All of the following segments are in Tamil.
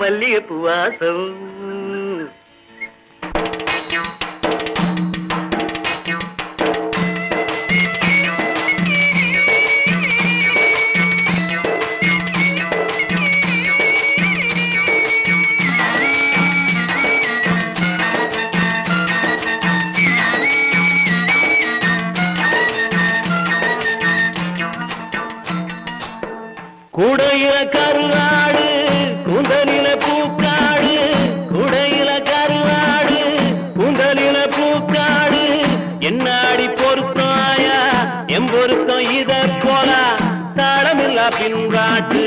மல்லிகைப்பூ வாசம். கூடையில கருவாடு கூந்தலில பூக்காடு, கூடையில கருவாடு கூந்தலில பூக்காடு, என்னாடி பொருத்தோயா எம் பொருத்தம் இத போல தாளமில்லா பின்பாட்டு,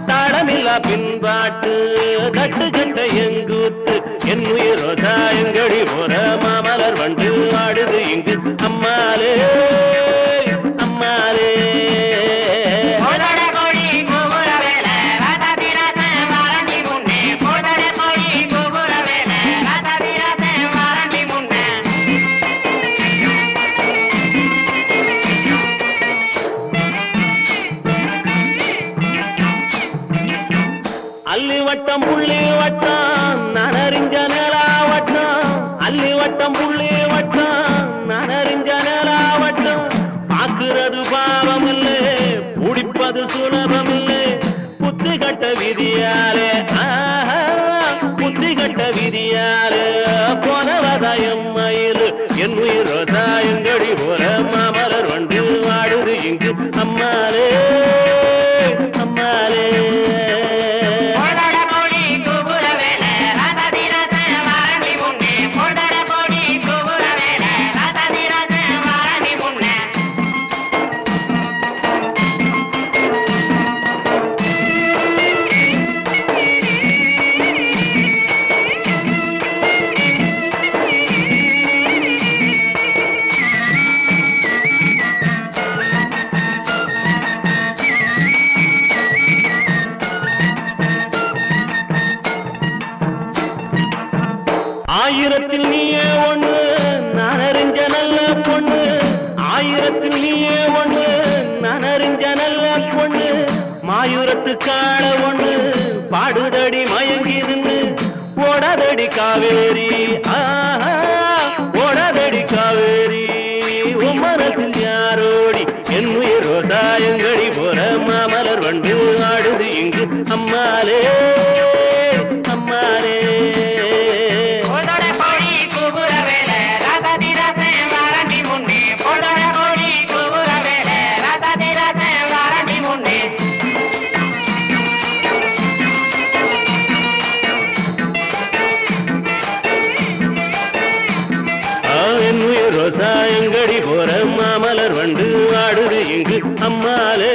தாளமில்லா பின்பாட்டு, கட்டு கட்ட எங்கூத்து என் உயிரோதா எங்கடி போற மாமலர் வண்டு ஆடுது இங்கு அம்மாலே அம்மாலே. அல்லி வட்டம் புள்ளி வட்டம் நான் அறிஞ்ச நிலா வட்டம், அல்லி வட்டம் புள்ளி வட்டம் நான் அறிஞ்ச நிலா வட்டம், பார்க்கிறது பாவம் இல்லை பிடிப்பது சுலபம் இல்லை, புத்தி கட்ட விதியாலே புத்தி கட்ட விதியாலே போனவதாயம் மயில் என் உயிரோதா எங்கடி போற மாமலர் வண்டு வாடுது இங்கு அம்மாலே அம்மாலே. ஆயிரத்தில் நீயே ஒண்ணு நான் அறிஞ்ச நல்ல பொண்ணு, ஆயிரத்தில் நீயே ஒண்ணு நான் அறிஞ்ச நல்ல பொண்ணு, மாயூரத்து காள ஒண்ணு பாடுதடி மயங்கி நின்று ஓடாதடி காவேரி ஓடாதடி காவேரி, உன் மனசில் யாரோடி என் உயிரோதா எங்கடி போற மாமலர் வண்டு ஆடுது இங்கு அம்மாலே அம்மாலே. ரோசா எங்கடி போற மாமலர் வண்டு ஆடுது இங்கு அம்மாலே.